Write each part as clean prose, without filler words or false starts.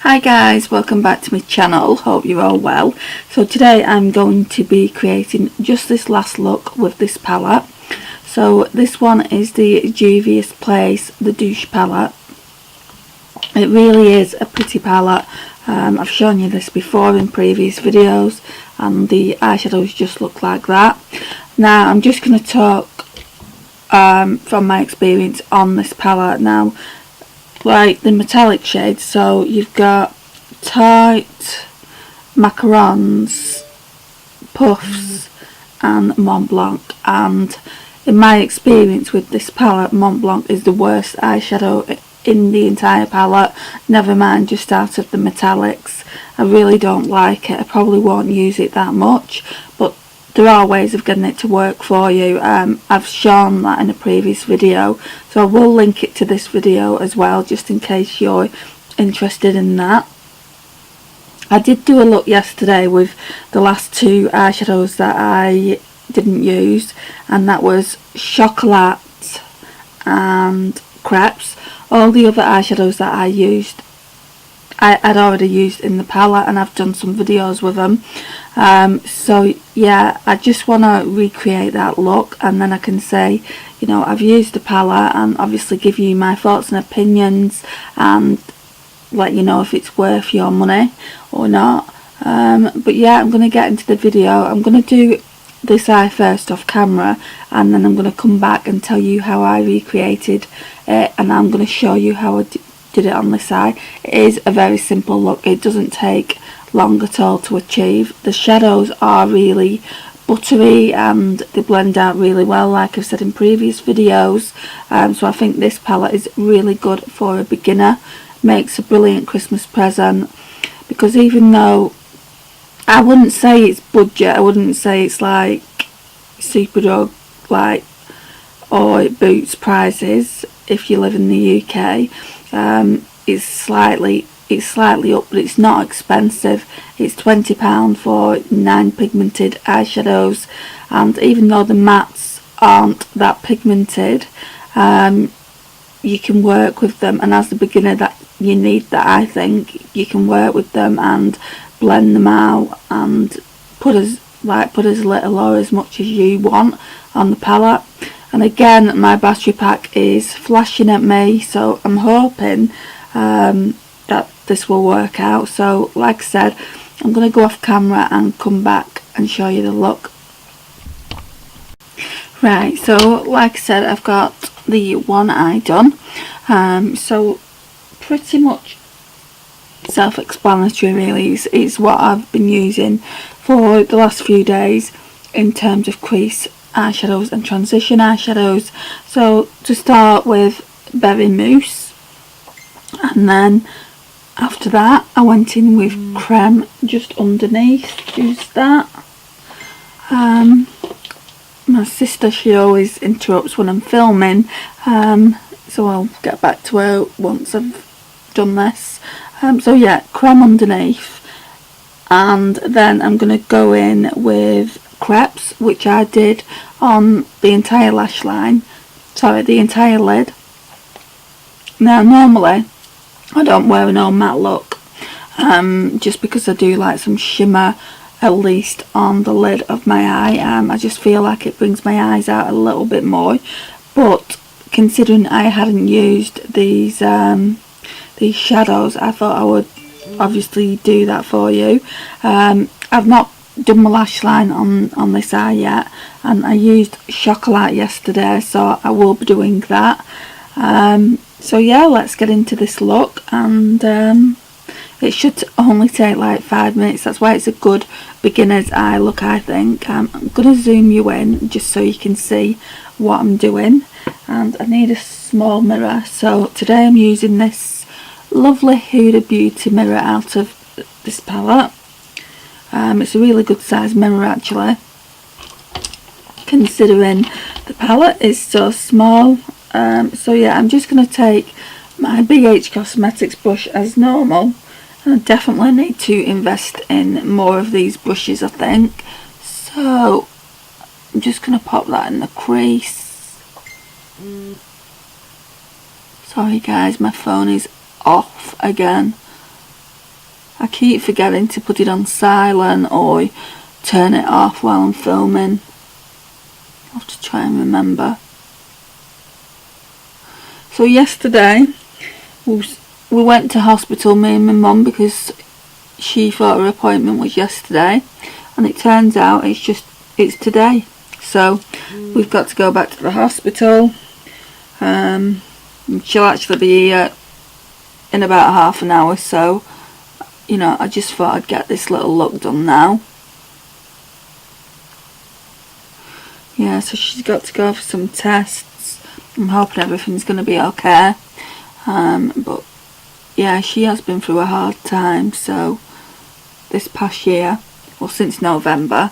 Hi guys, welcome back to my channel, hope you're all well. So today I'm going to be creating just this last look with this palette. So this one is the Juvias Place, the Douce palette. It really is a pretty palette. I've shown you this before in previous videos and the eyeshadows just look like that. Now I'm just going to talk from my experience on this palette. Now, like the metallic shades, so you've got Tight, Macarons, Puffs and Mont Blanc, and in my experience with this palette, Mont Blanc is the worst eyeshadow in the entire palette, never mind just out of the metallics. I really don't like it. I probably won't use it that much, but there are ways of getting it to work for you. I've shown that in a previous video, so I will link it to this video as well, just in case you're interested in that. I did do a look yesterday with the last two eyeshadows that I didn't use, and that was Chocolat and Crepes. All the other eyeshadows that I used, I'd already used in the palette, and I've done some videos with them. So yeah, I just want to recreate that look, and then I can say, you know, I've used the palette, and obviously give you my thoughts and opinions and let you know if it's worth your money or not. But yeah, I'm going to get into the video. I'm going to do this eye first off camera, and then I'm going to come back and tell you how I recreated it, and I'm going to show you how I did it on this eye. It is a very simple look. It doesn't take long at all to achieve. The shadows are really buttery and they blend out really well, like I've said in previous videos. So I think this palette is really good for a beginner. Makes a brilliant Christmas present, because even though I wouldn't say it's budget, I wouldn't say it's like Superdrug like or Boots prices if you live in the UK. It's slightly up, but it's not expensive. It's £20 for 9 pigmented eyeshadows, and even though the mattes aren't that pigmented, you can work with them, and as the beginner that you need that, I think you can work with them and blend them out and put as little or as much as you want on the palette. And again, my battery pack is flashing at me, so I'm hoping that this will work out. So like I said, I'm going to go off camera and come back and show you the look. Right, so like I said, I've got the one eye done. So pretty much self-explanatory really. It's what I've been using for the last few days in terms of crease eyeshadows and transition eyeshadows. So to start with, Berry Mousse, and then after that I went in with Creme just underneath. Who's that? My sister, she always interrupts when I'm filming, so I'll get back to her once I've done this. So yeah, Creme underneath, and then I'm going to go in with Crepes, which I did on the entire lash line, sorry, the entire lid. Now normally I don't wear an all matte look, just because I do like some shimmer at least on the lid of my eye. I just feel like it brings my eyes out a little bit more, but considering I hadn't used these shadows, I thought I would obviously do that for you. I've not done my lash line on this eye yet, and I used Chocolat yesterday, so I will be doing that. So yeah, let's get into this look, and it should only take like 5 minutes. That's why it's a good beginner's eye look, I think. I'm going to zoom you in just so you can see what I'm doing, and I need a small mirror. So today I'm using this lovely Huda Beauty mirror out of this palette. It's a really good size mirror actually, considering the palette is so small. So yeah, I'm just going to take my BH Cosmetics brush as normal, and I definitely need to invest in more of these brushes, I think. So I'm just going to pop that in the crease. Sorry guys, my phone is off again. I keep forgetting to put it on silent or turn it off while I'm filming. I'll have to try and remember. So yesterday we went to hospital, me and my mum, because she thought her appointment was yesterday, and it turns out it's today. So we've got to go back to the hospital. She'll actually be here in about half an hour, so you know, I just thought I'd get this little look done now. Yeah, so she's got to go for some tests. I'm hoping everything's going to be okay. But yeah, she has been through a hard time, so this past year, well, since November,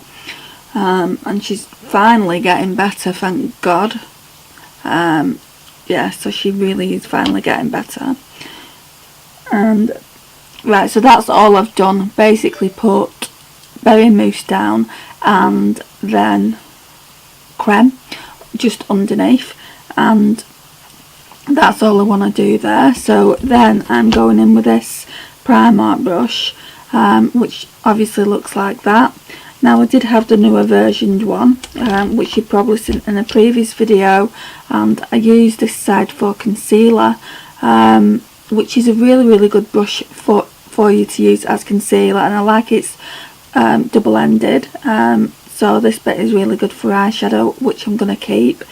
and she's finally getting better, thank God. Yeah, so she really is finally getting better. And right, so that's all I've done. Basically put berry mousse down and then creme just underneath, and that's all I want to do there. So then I'm going in with this Primark brush, which obviously looks like that. Now I did have the newer versioned one, which you've probably seen in a previous video, and I used this side for concealer, which is a really good brush for you to use as concealer, and I like it's double-ended, so this bit is really good for eyeshadow, which I'm going to keep,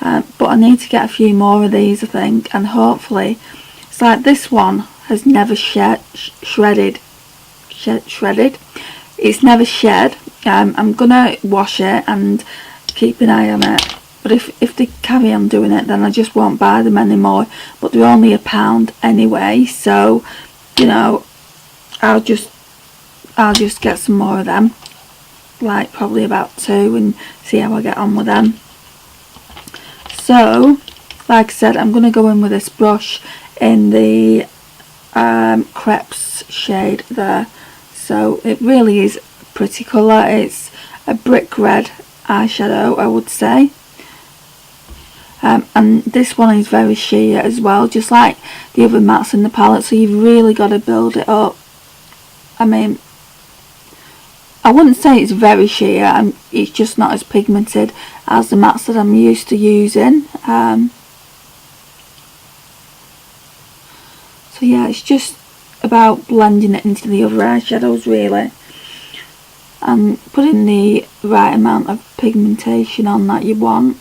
but I need to get a few more of these, I think, and hopefully, it's like this one has never shredded, it's never shed. I'm gonna wash it and keep an eye on it, but if they carry on doing it, then I just won't buy them anymore. But they're only £1 anyway, so you know, I'll just get some more of them, like probably about 2, and see how I get on with them. So like I said, I'm gonna go in with this brush in the crepes shade there. So it really is a pretty colour. It's a brick red eyeshadow, I would say. And this one is very sheer as well, just like the other mattes in the palette, so you've really got to build it up. I mean, I wouldn't say it's very sheer, it's just not as pigmented as the mattes that I'm used to using. So yeah, it's just about blending it into the other eyeshadows really, and putting the right amount of pigmentation on that you want.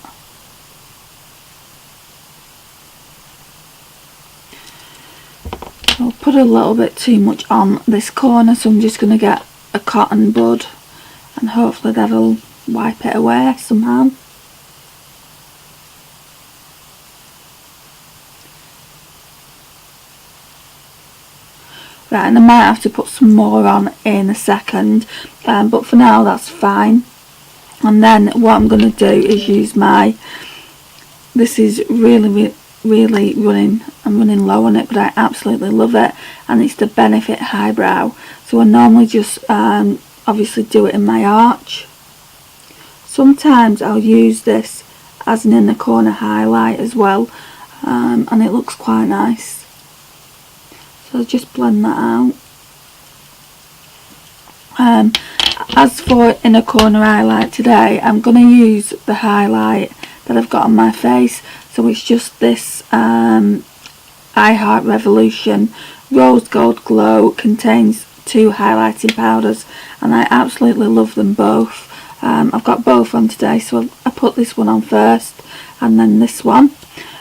I'll put a little bit too much on this corner, so I'm just going to get a cotton bud and hopefully that'll wipe it away somehow. Right, and I might have to put some more on in a second, but for now that's fine. And then what I'm going to do is use this is really running, I'm running low on it, but I absolutely love it, and it's the Benefit Highbrow. So I normally just obviously do it in my arch. Sometimes I'll use this as an inner corner highlight as well, and it looks quite nice. So I'll just blend that out. As for inner corner highlight today, I'm going to use the highlight that I've got on my face. So it's just this I Heart Revolution Rose Gold Glow. Contains 2 highlighting powders, and I absolutely love them both. I've got both on today, so I put this one on first and then this one,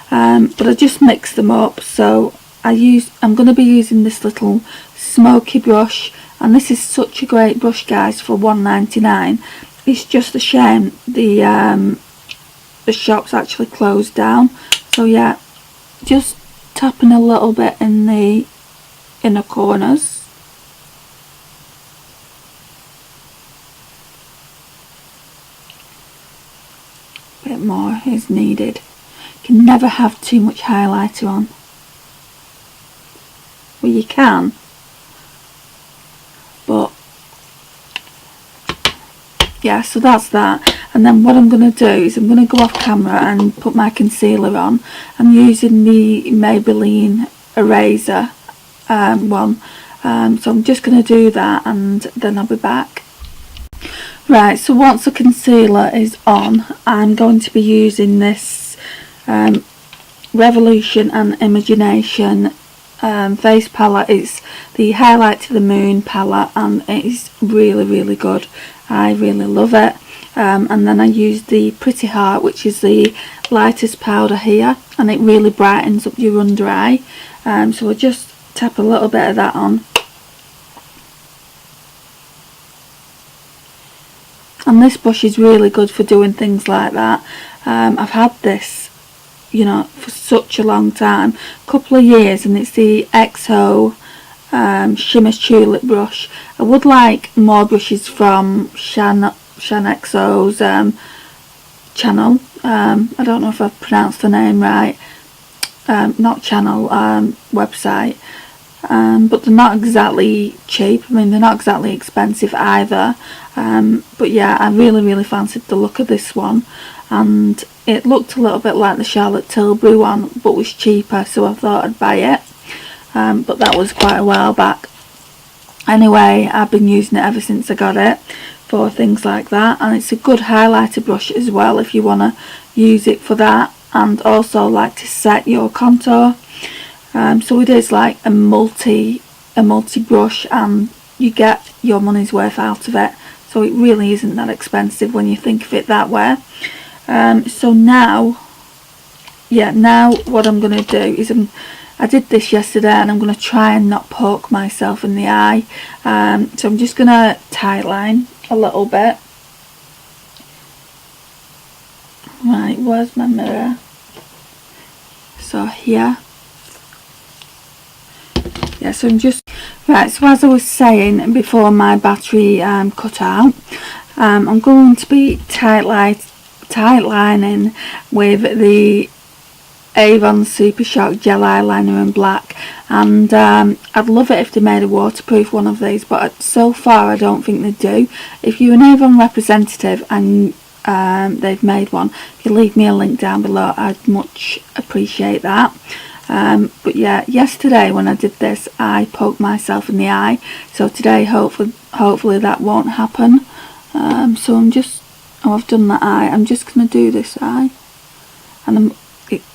but I just mix them up. So I'm going to be using this little smoky brush, and this is such a great brush, guys, for $1.99. It's just a shame the shop's actually closed down. So yeah, just tapping a little bit in the inner corners. A bit more is needed. You can never have too much highlighter on. Well, you can, but yeah, so that's that. And then what I'm going to do is I'm going to go off camera and put my concealer on. I'm using the Maybelline eraser one, So I'm just going to do that and then I'll be back. Right, so once the concealer is on, I'm going to be using this Revolution and Imagination face palette. It's the Highlight to the Moon palette and it is really good. I really love it. And then I use the Pretty Heart, which is the lightest powder here, and it really brightens up your under eye. So I'll just tap a little bit of that on. And this brush is really good for doing things like that. I've had this, you know, for such a long time, couple of years, and it's the XO Shimmer Tulip brush. I would like more brushes from Shan XO's channel. I don't know if I've pronounced the name right. Not channel, website. But they're not exactly cheap. I mean, they're not exactly expensive either. But yeah, I really fancied the look of this one, and it looked a little bit like the Charlotte Tilbury one, but was cheaper, so I thought I'd buy it. But that was quite a while back. Anyway, I've been using it ever since I got it for things like that, and it's a good highlighter brush as well if you want to use it for that, and also like to set your contour. So it is like a multi brush, and you get your money's worth out of it. So it really isn't that expensive when you think of it that way. So now what I'm going to do is I did this yesterday, and I'm going to try and not poke myself in the eye. So I'm just going to tightline a little bit. Right, where's my mirror? So here. Yeah, so I'm just right. So as I was saying before my battery cut out, I'm going to be tightlining with the Avon Super Shock Gel Eyeliner in black, and I'd love it if they made a waterproof one of these, but so far I don't think they do. If you're an Avon representative and they've made one, if you leave me a link down below, I'd much appreciate that. But yeah, yesterday when I did this, I poked myself in the eye, so today hopefully that won't happen. So I've done that eye. I'm just going to do this eye, and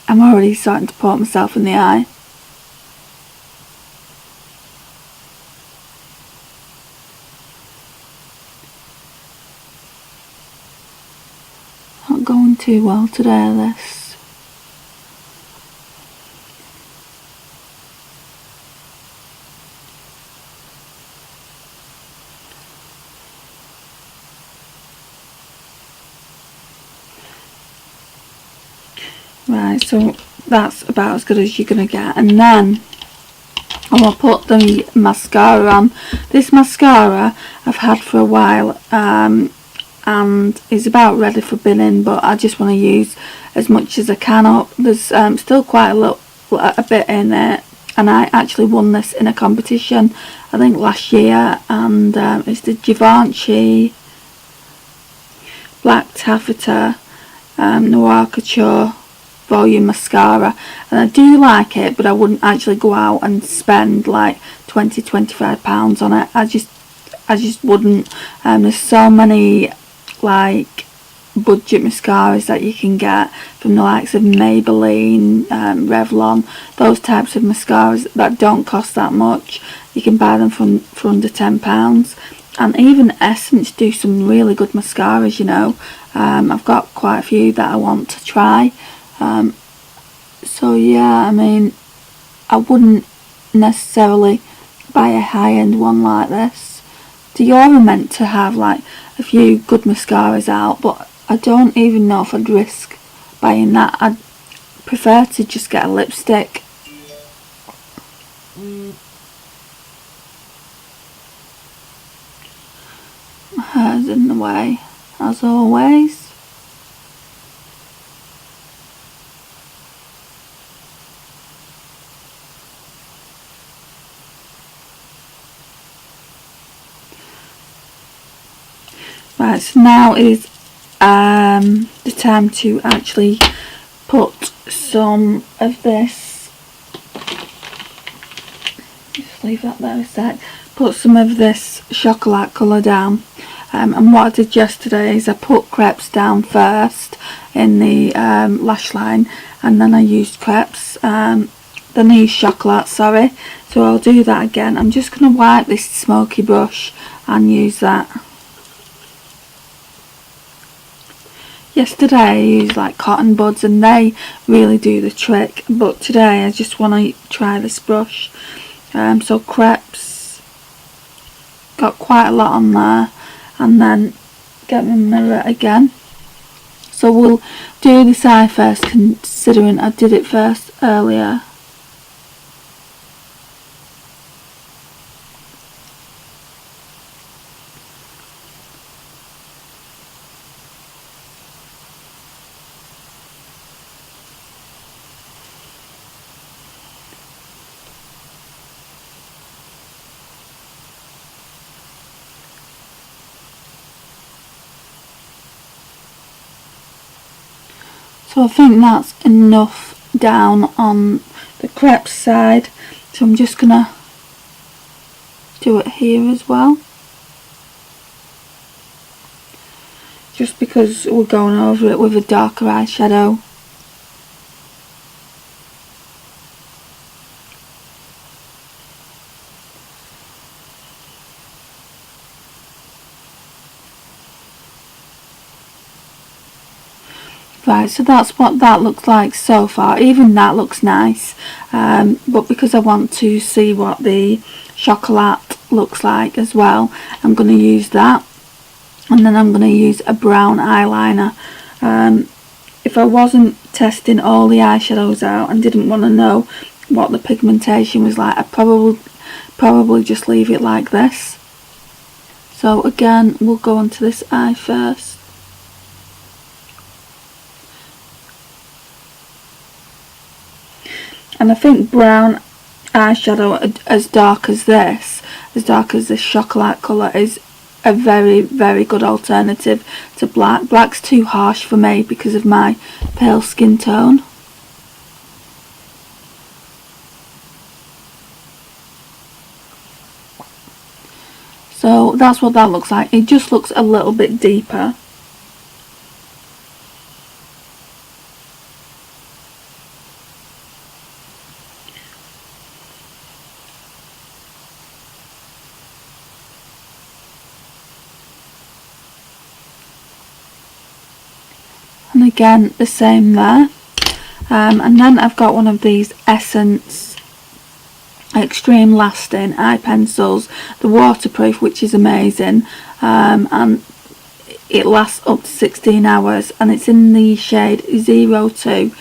I'm already starting to poke myself in the eye. Not going too well today, this. Right, so that's about as good as you're going to get, and then I'm going to put the mascara on. This mascara I've had for a while, and is about ready for binning, but I just want to use as much as I can up. There's still quite a bit in it, and I actually won this in a competition I think last year, and it's the Givenchy Black Taffeta Noir Couture Volume Mascara, and I do like it, but I wouldn't actually go out and spend like £20-25 on it. I just wouldn't. There's so many like budget mascaras that you can get from the likes of Maybelline, Revlon, those types of mascaras that don't cost that much. You can buy them for under £10, and even Essence do some really good mascaras, you know. I've got quite a few that I want to try. So yeah, I mean, I wouldn't necessarily buy a high-end one like this. Dior are meant to have like a few good mascaras out, but I don't even know if I'd risk buying that. I'd prefer to just get a lipstick. My hair's in the way, as always. Right, so now is the time to actually put some of this. Just just leave that there a sec. Put some of this chocolate colour down. And what I did yesterday is I put crepes down first in the lash line, and then I used crepes, then I used chocolate, sorry. So I'll do that again. I'm just going to wipe this smoky brush and use that. Yesterday I used like cotton buds and they really do the trick, but today I just want to try this brush. So crepes, got quite a lot on there, and then get my mirror again. So we'll do this eye first, considering I did it first earlier. So I think that's enough down on the crepe side, so I'm just going to do it here as well, just because we're going over it with a darker eyeshadow. Right, so that's what that looks like so far. Even that looks nice, but because I want to see what the chocolate looks like as well, I'm going to use that, and then I'm going to use a brown eyeliner. If I wasn't testing all the eyeshadows out and didn't want to know what the pigmentation was like, I'd probably just leave it like this. So again, we'll go onto this eye first. And I think brown eyeshadow as dark as this chocolate colour is a very, very good alternative to black. Black's too harsh for me because of my pale skin tone. So that's what that looks like. It just looks a little bit deeper. And again the same there, and then I've got one of these Essence Extreme Lasting eye pencils, the waterproof, which is amazing, and it lasts up to 16 hours, and it's in the shade 02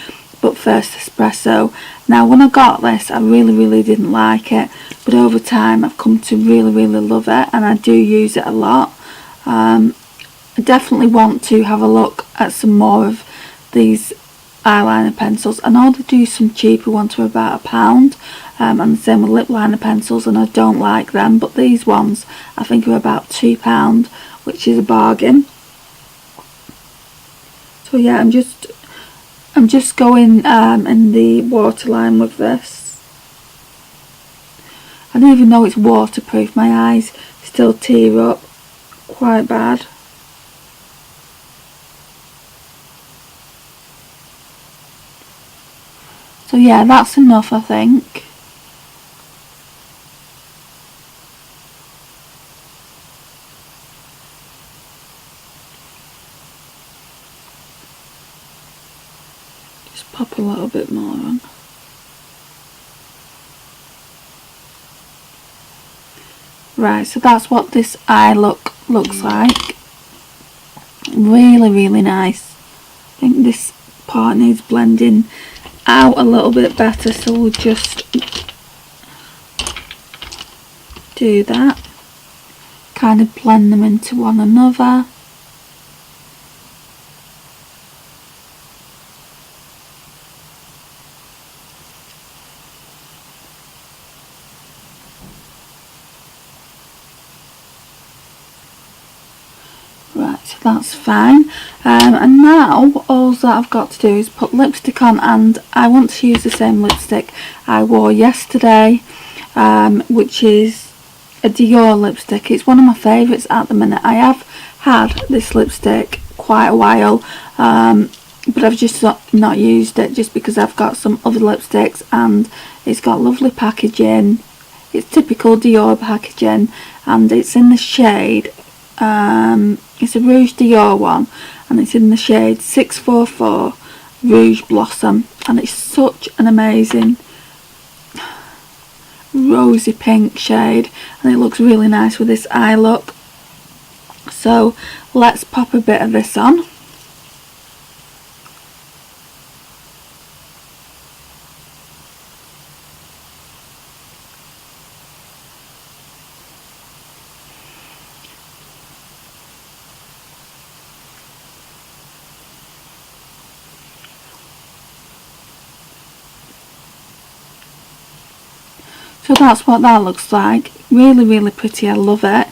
but First Espresso. Now when I got this I really didn't like it, but over time I've come to really love it, and I do use it a lot. I definitely want to have a look at some more of these eyeliner pencils. I know they do some cheaper ones for about £1, and the same with lip liner pencils, and I don't like them, but these ones I think are about £2, which is a bargain. So yeah, I'm just going in the waterline with this, and even though it's waterproof, my eyes still tear up quite bad. So yeah, that's enough, I think. Just pop a little bit more on. Right, so that's what this eye look looks like. Really nice. I think this part needs blending out a little bit better, so we'll just do that, kind of blend them into one another. Right, so that's fine, and now all that I've got to do is put lipstick on, and I want to use the same lipstick I wore yesterday. which is a Dior lipstick. It's one of my favourites at the minute. I have had this lipstick quite a while, but I've just not used it just because I've got some other lipsticks, and it's got lovely packaging. It's typical Dior packaging, and it's in the shade, it's a Rouge Dior one, and it's in the shade 644 Rouge Blossom, and it's such an amazing rosy pink shade, and it looks really nice with this eye look. So let's pop a bit of this on. So that's what that looks like. Really, really pretty. I love it.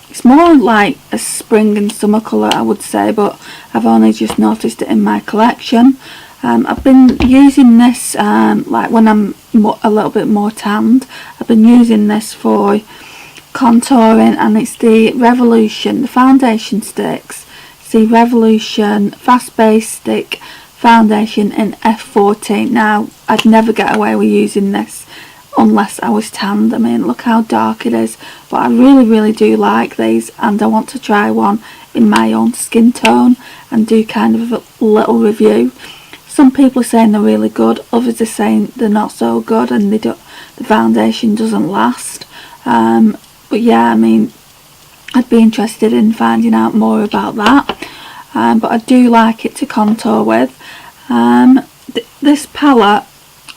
It's more like a spring and summer colour, I would say, but I've only just noticed it in my collection. I've been using this like when I'm a little bit more tanned. I've been using this for contouring, and it's the Revolution, the foundation sticks. It's the Revolution Fast Base Stick Foundation in F14. Now, I'd never get away with using this unless I was tanned. I mean, look how dark it is, but I really, really do like these, and I want to try one in my own skin tone and do kind of a little review. Some people are saying they're really good, others are saying they're not so good and the foundation doesn't last. But yeah, I mean, I'd be interested in finding out more about that. But I do like it to contour with. This palette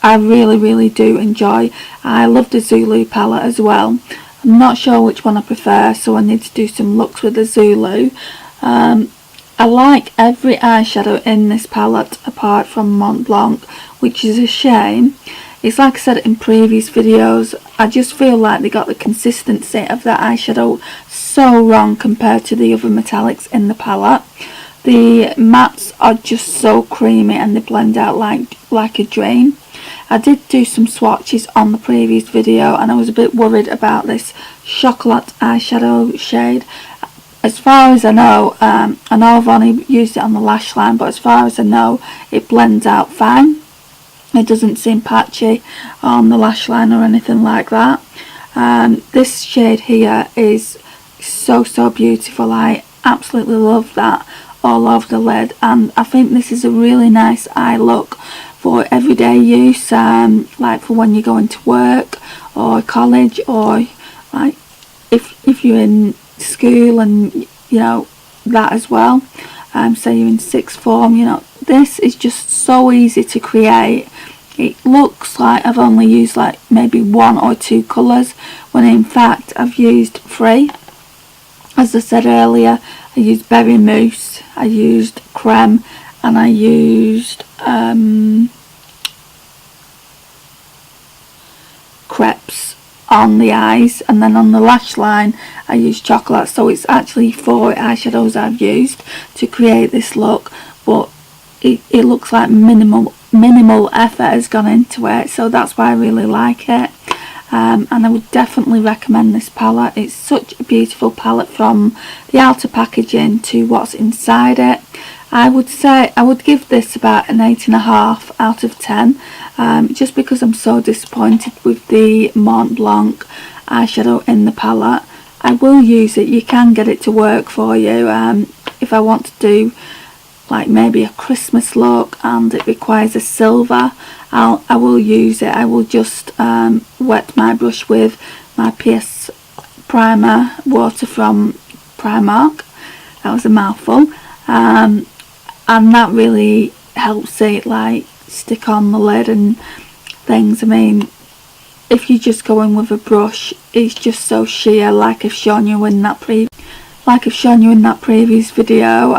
I really, really do enjoy. I love the Zulu palette as well. I'm not sure which one I prefer, so I need to do some looks with the Zulu. I like every eyeshadow in this palette apart from Mont Blanc, which is a shame. It's like I said in previous videos, I just feel like they got the consistency of the eyeshadow so wrong compared to the other metallics in the palette. The mattes are just so creamy and they blend out like a dream. I did do some swatches on the previous video, and I was a bit worried about this chocolate eyeshadow shade. As far as I know I've only used it on the lash line, but as far as I know, it blends out fine. It doesn't seem patchy on the lash line or anything like that. This shade here is so beautiful. I absolutely love that all over the lid, and I think this is a really nice eye look for everyday use, like for when you're going to work or college, or like if you're in school, and you know that as well. Say you're in sixth form, you know, this is just so easy to create. It looks like I've only used like maybe 1 or 2 colours, when in fact I've used 3. As I said earlier, I used Berry Mousse, I used Creme, and I used Crepes on the eyes, and then on the lash line I used Chocolate. So it's actually 4 eyeshadows I've used to create this look, but it looks like minimal effort has gone into it, so that's why I really like it. And I would definitely recommend this palette. It's such a beautiful palette, from the outer packaging to what's inside it. I would say I would give this about an 8.5 out of 10, just because I'm so disappointed with the Mont Blanc eyeshadow in the palette. I will use it. You can get it to work for you. If I want to do like maybe a Christmas look and it requires a silver, I will use it. I will just wet my brush with my PS primer water from Primark. That was a mouthful. And that really helps it like stick on the lid and things. I mean, if you just go in with a brush, it's just so sheer, like I've shown you in that previous video.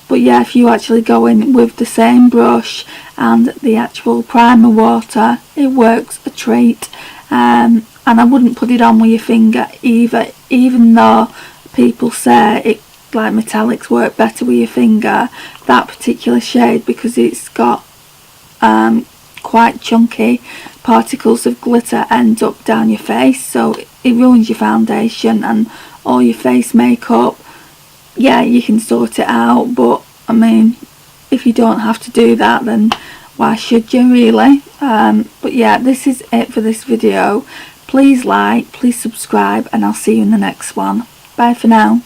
But yeah, if you actually go in with the same brush and the actual primer water, it works a treat. And I wouldn't put it on with your finger either, even though people say it like metallics work better with your finger. That particular shade, because it's got quite chunky particles of glitter end up down your face, so it ruins your foundation and all your face makeup. Yeah, you can sort it out, but I mean, if you don't have to do that, then why should you really? But yeah, this is it for this video. Please like, please subscribe, and I'll see you in the next one. Bye for now.